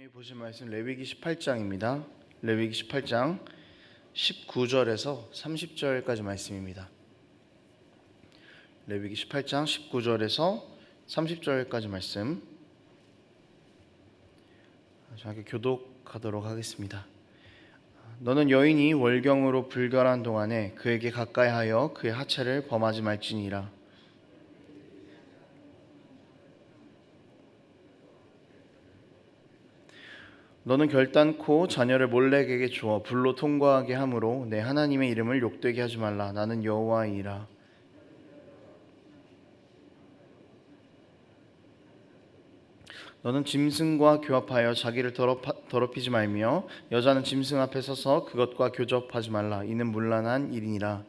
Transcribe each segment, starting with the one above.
오늘 보실 말씀 레위기 18장입니다. 레위기 18장 19절에서 30절까지 말씀입니다. 레위기 18장 19절에서 30절까지 말씀 저에게 교독하도록 하겠습니다. 너는 여인이 월경으로 불결한 동안에 그에게 가까이하여 그의 하체를 범하지 말지니라. 너는 결단코 자녀를 몰렉에게 주어 불로 통과하게 함으로 내 하나님의 이름을 욕되게 하지 말라. 나는 여호와이니라. 너는 짐승과 교합하여 자기를 더럽히지 말며 여자는 짐승 앞에 서서 그것과 교접하지 말라. 이는 문란한 일이니라.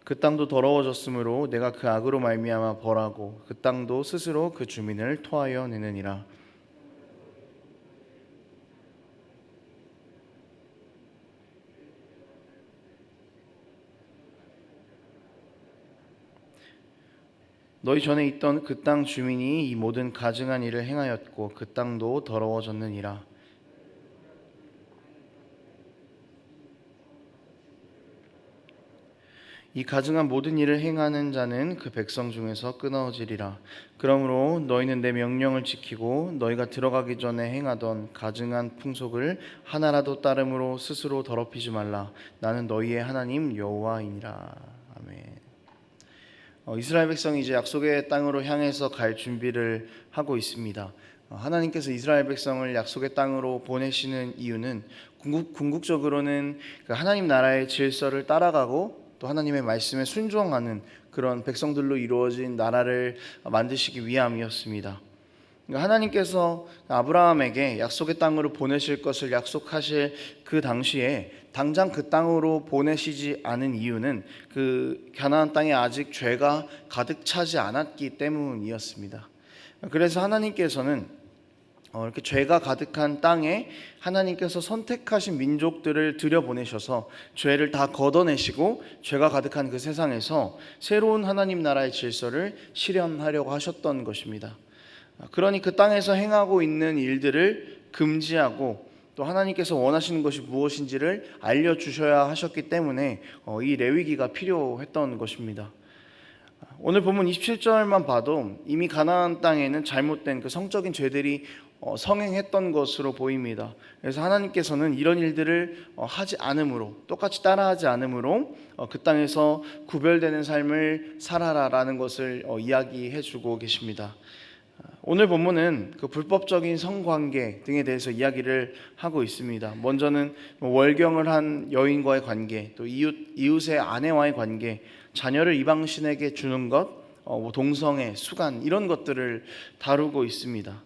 그 땅도 더러워졌으므로 내가 그 악으로 말미암아 벌하고 그 땅도 스스로 그 주민을 토하여 내느니라. 너희 전에 있던 그 땅 주민이 이 모든 가증한 일을 행하였고 그 땅도 더러워졌느니라. 이 가증한 모든 일을 행하는 자는 그 백성 중에서 끊어지리라. 그러므로 너희는 내 명령을 지키고 너희가 들어가기 전에 행하던 가증한 풍속을 하나라도 따름으로 스스로 더럽히지 말라. 나는 너희의 하나님 여호와이니라. 아멘. 이스라엘 백성이 이제 약속의 땅으로 향해서 갈 준비를 하고 있습니다. 하나님께서 이스라엘 백성을 약속의 땅으로 보내시는 이유는 궁극적으로는 하나님 나라의 질서를 따라가고 또 하나님의 말씀에 순종하는 그런 백성들로 이루어진 나라를 만드시기 위함이었습니다. 하나님께서 아브라함에게 약속의 땅으로 보내실 것을 약속하실 그 당시에 당장 그 땅으로 보내시지 않은 이유는 그 가나안 땅에 아직 죄가 가득 차지 않았기 때문이었습니다. 그래서 하나님께서는 이렇게 죄가 가득한 땅에 하나님께서 선택하신 민족들을 들여보내셔서 죄를 다 걷어내시고 죄가 가득한 그 세상에서 새로운 하나님 나라의 질서를 실현하려고 하셨던 것입니다. 그러니 그 땅에서 행하고 있는 일들을 금지하고 또 하나님께서 원하시는 것이 무엇인지를 알려주셔야 하셨기 때문에 이 레위기가 필요했던 것입니다. 오늘 본문 27절만 봐도 이미 가나안 땅에는 잘못된 그 성적인 죄들이 성행했던 것으로 보입니다. 그래서 하나님께서는 이런 일들을 하지 않으므로, 똑같이 따라하지 않으므로 그 땅에서 구별되는 삶을 살아라라는 것을 이야기해 주고 계십니다. 오늘 본문은 그 불법적인 성관계 등에 대해서 이야기를 하고 있습니다. 먼저는 월경을 한 여인과의 관계, 또 이웃의 아내와의 관계, 자녀를 이방신에게 주는 것, 동성애, 수간 이런 것들을 다루고 있습니다.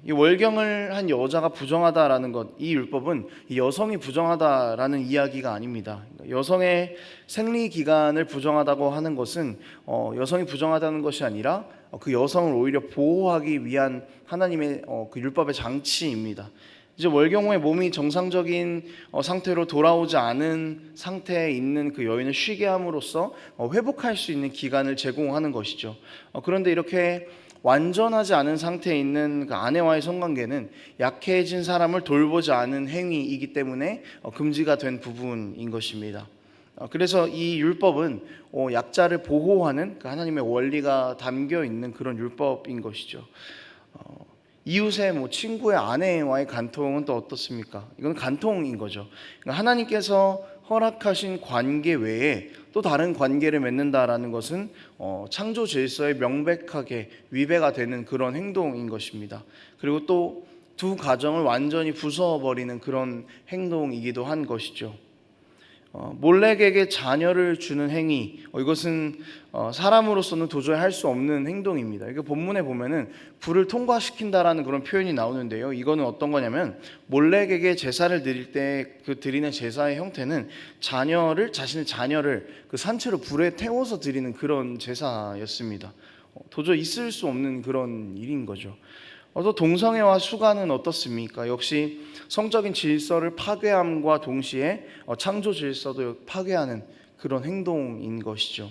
이 월경을 한 여자가 부정하다라는 것, 이 율법은 이 여성이 부정하다라는 이야기가 아닙니다. 여성의 생리 기간을 부정하다고 하는 것은 여성이 부정하다는 것이 아니라 그 여성을 오히려 보호하기 위한 하나님의 그 율법의 장치입니다. 이제 월경 후에 몸이 정상적인 상태로 돌아오지 않은 상태에 있는 그 여인을 쉬게 함으로써 회복할 수 있는 기간을 제공하는 것이죠. 그런데 이렇게 완전하지 않은 상태에 있는 그 아내와의 성관계는 약해진 사람을 돌보지 않은 행위이기 때문에 금지가 된 부분인 것입니다. 그래서 이 율법은 약자를 보호하는 그 하나님의 원리가 담겨 있는 그런 율법인 것이죠. 이웃의 친구의 아내와의 간통은 또 어떻습니까? 이건 간통인 거죠. 그러니까 하나님께서 허락하신 관계 외에 또 다른 관계를 맺는다라는 것은 창조 질서에 명백하게 위배가 되는 그런 행동인 것입니다. 그리고 또 두 가정을 완전히 부숴버리는 그런 행동이기도 한 것이죠. 몰렉에게 자녀를 주는 행위, 이것은 사람으로서는 도저히 할 수 없는 행동입니다. 이게 본문에 보면은 불을 통과시킨다라는 그런 표현이 나오는데요. 이거는 어떤 거냐면 몰렉에게 제사를 드릴 때 그 드리는 제사의 형태는 자신의 자녀를 그 산채로 불에 태워서 드리는 그런 제사였습니다. 도저히 있을 수 없는 그런 일인 거죠. 또 동성애와 수간은 어떻습니까? 역시 성적인 질서를 파괴함과 동시에 창조 질서도 파괴하는 그런 행동인 것이죠.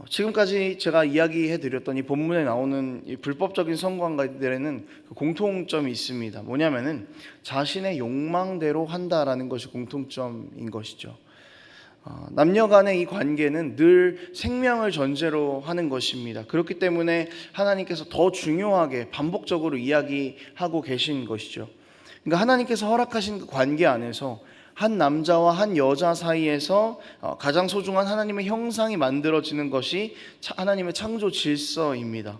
지금까지 제가 이야기해드렸던 이 본문에 나오는 이 불법적인 성관계들에는 공통점이 있습니다. 뭐냐면은 자신의 욕망대로 한다라는 것이 공통점인 것이죠. 남녀 간의 이 관계는 늘 생명을 전제로 하는 것입니다. 그렇기 때문에 하나님께서 더 중요하게 반복적으로 이야기하고 계신 것이죠. 그러니까 하나님께서 허락하신 그 관계 안에서 한 남자와 한 여자 사이에서 가장 소중한 하나님의 형상이 만들어지는 것이 하나님의 창조 질서입니다.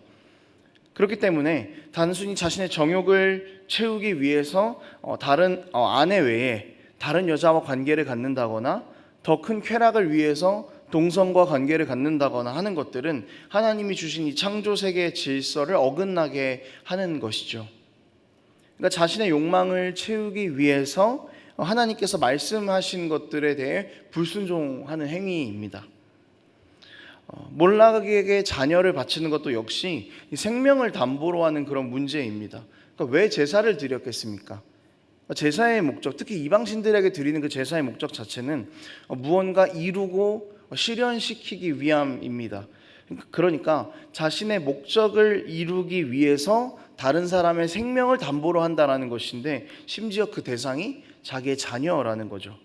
그렇기 때문에 단순히 자신의 정욕을 채우기 위해서 다른 아내 외에 다른 여자와 관계를 갖는다거나 더 큰 쾌락을 위해서 동성과 관계를 갖는다거나 하는 것들은 하나님이 주신 이 창조 세계의 질서를 어긋나게 하는 것이죠. 그러니까 자신의 욕망을 채우기 위해서 하나님께서 말씀하신 것들에 대해 불순종하는 행위입니다. 몰락에게 자녀를 바치는 것도 역시 생명을 담보로 하는 그런 문제입니다. 그러니까 왜 제사를 드렸겠습니까? 제사의 목적, 특히 이방신들에게 드리는 그 제사의 목적 자체는 무언가 이루고 실현시키기 위함입니다. 그러니까 자신의 목적을 이루기 위해서 다른 사람의 생명을 담보로 한다는 것인데, 심지어 그 대상이 자기의 자녀라는 거죠.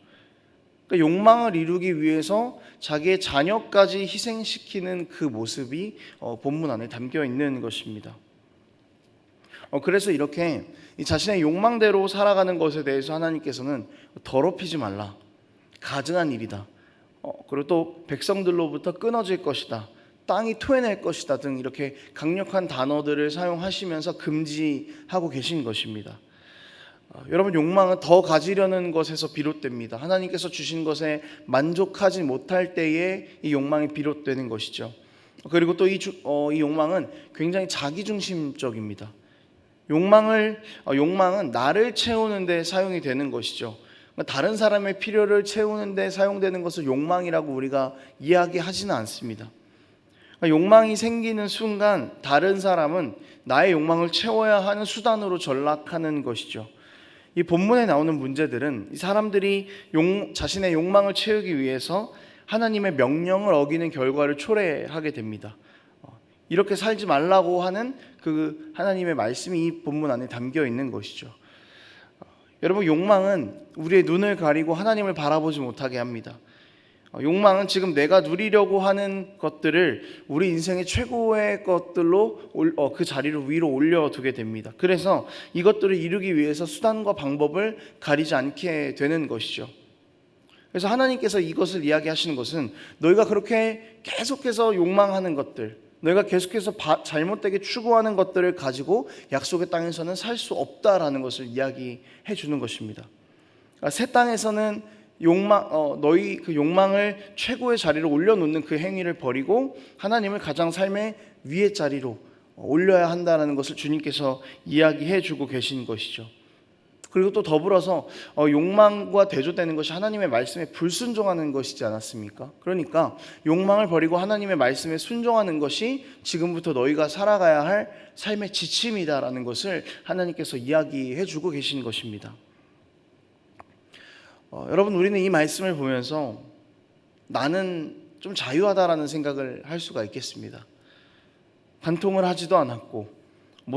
그러니까 욕망을 이루기 위해서 자기의 자녀까지 희생시키는 그 모습이 본문 안에 담겨 있는 것입니다. 그래서 이렇게 자신의 욕망대로 살아가는 것에 대해서 하나님께서는 더럽히지 말라, 가증한 일이다, 그리고 또 백성들로부터 끊어질 것이다, 땅이 토해낼 것이다 등 이렇게 강력한 단어들을 사용하시면서 금지하고 계신 것입니다. 여러분, 욕망은 더 가지려는 것에서 비롯됩니다. 하나님께서 주신 것에 만족하지 못할 때에 이 욕망이 비롯되는 것이죠. 그리고 또 이 욕망은 굉장히 자기중심적입니다. 욕망은 나를 채우는 데 사용이 되는 것이죠. 다른 사람의 필요를 채우는 데 사용되는 것을 욕망이라고 우리가 이야기하지는 않습니다. 욕망이 생기는 순간 다른 사람은 나의 욕망을 채워야 하는 수단으로 전락하는 것이죠. 이 본문에 나오는 문제들은 이 사람들이 자신의 욕망을 채우기 위해서 하나님의 명령을 어기는 결과를 초래하게 됩니다. 이렇게 살지 말라고 하는 그 하나님의 말씀이 이 본문 안에 담겨 있는 것이죠. 여러분, 욕망은 우리의 눈을 가리고 하나님을 바라보지 못하게 합니다. 욕망은 지금 내가 누리려고 하는 것들을 우리 인생의 최고의 것들로 그 자리로 위로 올려두게 됩니다. 그래서 이것들을 이루기 위해서 수단과 방법을 가리지 않게 되는 것이죠. 그래서 하나님께서 이것을 이야기하시는 것은 너희가 그렇게 계속해서 욕망하는 것들, 너희가 계속해서 잘못되게 추구하는 것들을 가지고 약속의 땅에서는 살 수 없다라는 것을 이야기해 주는 것입니다. 새 땅에서는 너희 그 욕망을 최고의 자리로 올려놓는 그 행위를 버리고 하나님을 가장 삶의 위의 자리로 올려야 한다는 것을 주님께서 이야기해 주고 계신 것이죠. 그리고 또 더불어서 욕망과 대조되는 것이 하나님의 말씀에 불순종하는 것이지 않았습니까? 그러니까 욕망을 버리고 하나님의 말씀에 순종하는 것이 지금부터 너희가 살아가야 할 삶의 지침이다라는 것을 하나님께서 이야기해 주고 계신 것입니다. 여러분, 우리는 이 말씀을 보면서 나는 좀 자유하다라는 생각을 할 수가 있겠습니다. 반통을 하지도 않았고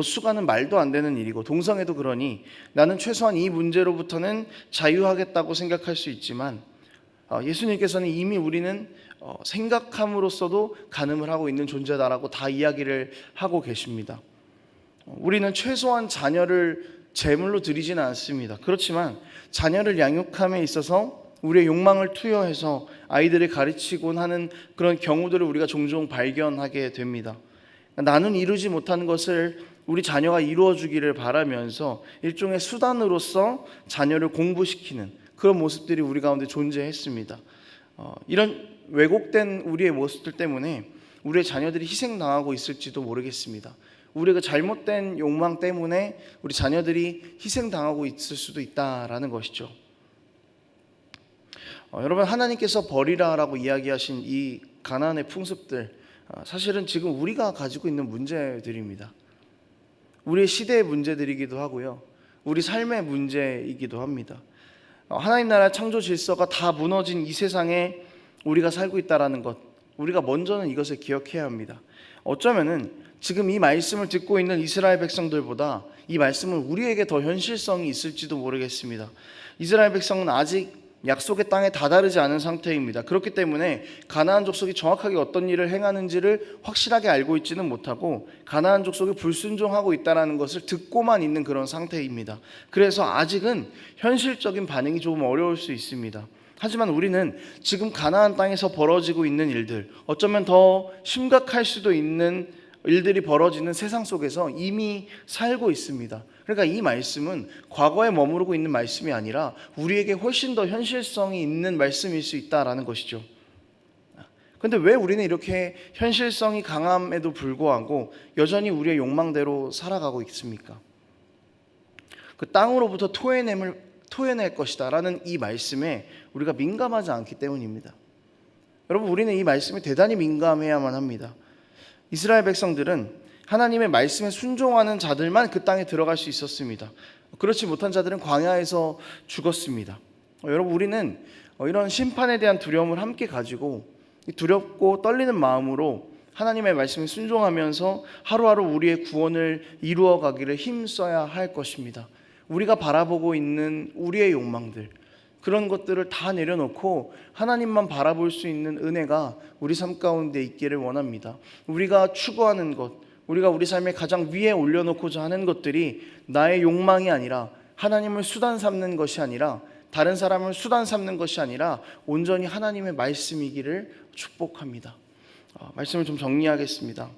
수가는 말도 안 되는 일이고 동성애도 그러니 나는 최소한 이 문제로부터는 자유하겠다고 생각할 수 있지만 예수님께서는 이미 우리는 생각함으로써도 간음을 하고 있는 존재다라고 다 이야기를 하고 계십니다. 우리는 최소한 자녀를 제물로 드리지는 않습니다. 그렇지만 자녀를 양육함에 있어서 우리의 욕망을 투여해서 아이들을 가르치곤 하는 그런 경우들을 우리가 종종 발견하게 됩니다. 나는 이루지 못하는 것을 우리 자녀가 이루어주기를 바라면서 일종의 수단으로서 자녀를 공부시키는 그런 모습들이 우리 가운데 존재했습니다. 이런 왜곡된 우리의 모습들 때문에 우리의 자녀들이 희생당하고 있을지도 모르겠습니다. 우리가 잘못된 욕망 때문에 우리 자녀들이 희생당하고 있을 수도 있다라는 것이죠. 여러분, 하나님께서 버리라라고 이야기하신 이 가나안의 풍습들, 사실은 지금 우리가 가지고 있는 문제들입니다. 우리의 시대의 문제들이기도 하고요, 우리 삶의 문제이기도 합니다. 하나님 나라의 창조 질서가 다 무너진 이 세상에 우리가 살고 있다라는 것, 우리가 먼저는 이것을 기억해야 합니다. 어쩌면은 지금 이 말씀을 듣고 있는 이스라엘 백성들보다 이 말씀은 우리에게 더 현실성이 있을지도 모르겠습니다. 이스라엘 백성은 아직 약속의 땅에 다다르지 않은 상태입니다. 그렇기 때문에 가나안 족속이 정확하게 어떤 일을 행하는지를 확실하게 알고 있지는 못하고 가나안 족속이 불순종하고 있다는 것을 듣고만 있는 그런 상태입니다. 그래서 아직은 현실적인 반응이 조금 어려울 수 있습니다. 하지만 우리는 지금 가나안 땅에서 벌어지고 있는 일들, 어쩌면 더 심각할 수도 있는 일들이 벌어지는 세상 속에서 이미 살고 있습니다. 그러니까 이 말씀은 과거에 머무르고 있는 말씀이 아니라 우리에게 훨씬 더 현실성이 있는 말씀일 수 있다라는 것이죠. 그런데 왜 우리는 이렇게 현실성이 강함에도 불구하고 여전히 우리의 욕망대로 살아가고 있습니까? 그 땅으로부터 토해낼 것이다 라는 이 말씀에 우리가 민감하지 않기 때문입니다. 여러분, 우리는 이 말씀에 대단히 민감해야만 합니다. 이스라엘 백성들은 하나님의 말씀에 순종하는 자들만 그 땅에 들어갈 수 있었습니다. 그렇지 못한 자들은 광야에서 죽었습니다. 여러분, 우리는 이런 심판에 대한 두려움을 함께 가지고 두렵고 떨리는 마음으로 하나님의 말씀에 순종하면서 하루하루 우리의 구원을 이루어 가기를 힘써야 할 것입니다. 우리가 바라보고 있는 우리의 욕망들, 그런 것들을 다 내려놓고 하나님만 바라볼 수 있는 은혜가 우리 삶 가운데 있기를 원합니다. 우리가 추구하는 것, 우리가 우리 삶의 가장 위에 올려놓고자 하는 것들이 나의 욕망이 아니라, 하나님을 수단 삼는 것이 아니라, 다른 사람을 수단 삼는 것이 아니라 온전히 하나님의 말씀이기를 축복합니다. 말씀을 좀 정리하겠습니다.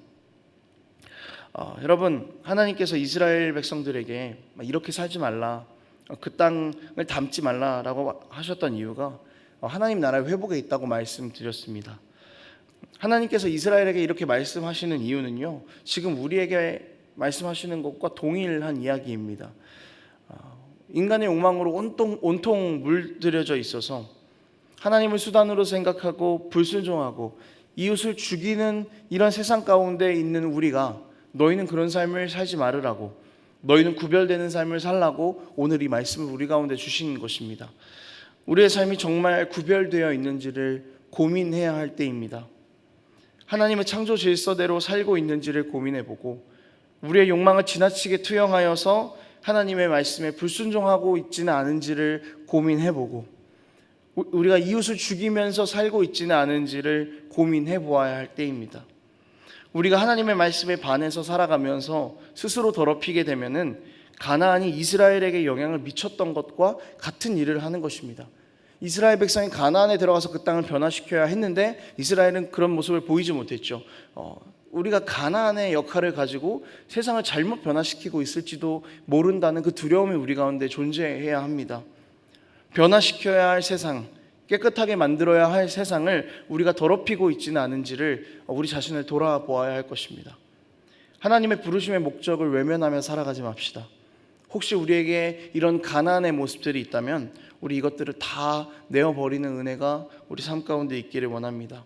여러분, 하나님께서 이스라엘 백성들에게 이렇게 살지 말라, 그 땅을 담지 말라라고 하셨던 이유가 하나님 나라의 회복에 있다고 말씀드렸습니다. 하나님께서 이스라엘에게 이렇게 말씀하시는 이유는요, 지금 우리에게 말씀하시는 것과 동일한 이야기입니다. 인간의 욕망으로 온통 물들여져 있어서 하나님을 수단으로 생각하고 불순종하고 이웃을 죽이는 이런 세상 가운데 있는 우리가 너희는 그런 삶을 살지 말으라고, 너희는 구별되는 삶을 살라고 오늘 이 말씀을 우리 가운데 주신 것입니다. 우리의 삶이 정말 구별되어 있는지를 고민해야 할 때입니다. 하나님의 창조 질서대로 살고 있는지를 고민해보고, 우리의 욕망을 지나치게 투영하여서 하나님의 말씀에 불순종하고 있지는 않은지를 고민해보고, 우리가 이웃을 죽이면서 살고 있지는 않은지를 고민해보아야 할 때입니다. 우리가 하나님의 말씀에 반해서 살아가면서 스스로 더럽히게 되면은 가나안이 이스라엘에게 영향을 미쳤던 것과 같은 일을 하는 것입니다. 이스라엘 백성이 가나안에 들어가서 그 땅을 변화시켜야 했는데 이스라엘은 그런 모습을 보이지 못했죠. 우리가 가나안의 역할을 가지고 세상을 잘못 변화시키고 있을지도 모른다는 그 두려움이 우리 가운데 존재해야 합니다. 변화시켜야 할 세상, 깨끗하게 만들어야 할 세상을 우리가 더럽히고 있지는 않은지를 우리 자신을 돌아보아야 할 것입니다. 하나님의 부르심의 목적을 외면하며 살아가지 맙시다. 혹시 우리에게 이런 가난의 모습들이 있다면 우리 이것들을 다 내어버리는 은혜가 우리 삶 가운데 있기를 원합니다.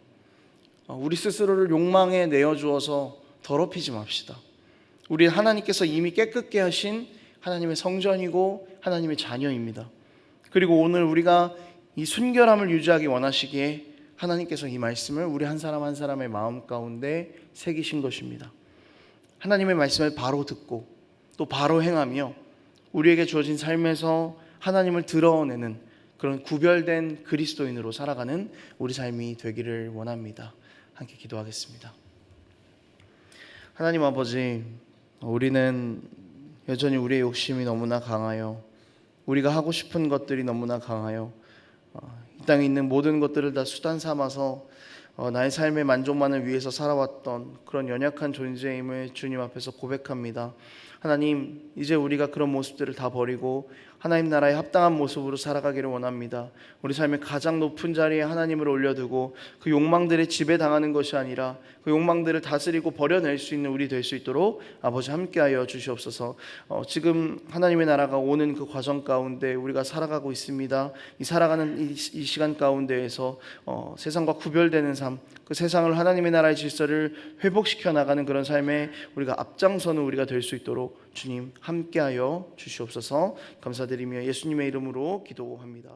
우리 스스로를 욕망에 내어주어서 더럽히지 맙시다. 우리 하나님께서 이미 깨끗게 하신 하나님의 성전이고 하나님의 자녀입니다. 그리고 오늘 우리가 이 순결함을 유지하기 원하시기에 하나님께서 이 말씀을 우리 한 사람 한 사람의 마음 가운데 새기신 것입니다. 하나님의 말씀을 바로 듣고 또 바로 행하며 우리에게 주어진 삶에서 하나님을 드러내는 그런 구별된 그리스도인으로 살아가는 우리 삶이 되기를 원합니다. 함께 기도하겠습니다. 하나님 아버지, 우리는 여전히 우리의 욕심이 너무나 강하여, 우리가 하고 싶은 것들이 너무나 강하여 이 땅에 있는 모든 것들을 다 수단 삼아서 나의 삶의 만족만을 위해서 살아왔던 그런 연약한 존재임을 주님 앞에서 고백합니다. 하나님, 이제 우리가 그런 모습들을 다 버리고 하나님 나라에 합당한 모습으로 살아가기를 원합니다. 우리 삶의 가장 높은 자리에 하나님을 올려두고 그 욕망들에 지배당하는 것이 아니라 그 욕망들을 다스리고 버려낼 수 있는 우리 될 수 있도록 아버지 함께하여 주시옵소서. 지금 하나님의 나라가 오는 그 과정 가운데 우리가 살아가고 있습니다. 이 살아가는 이 시간 가운데에서 세상과 구별되는 삶, 그 세상을 하나님의 나라의 질서를 회복시켜 나가는 그런 삶에 우리가 앞장서는 우리가 될 수 있도록 오늘도 주님 함께하여 주시옵소서. 감사드리며 예수님의 이름으로 기도합니다.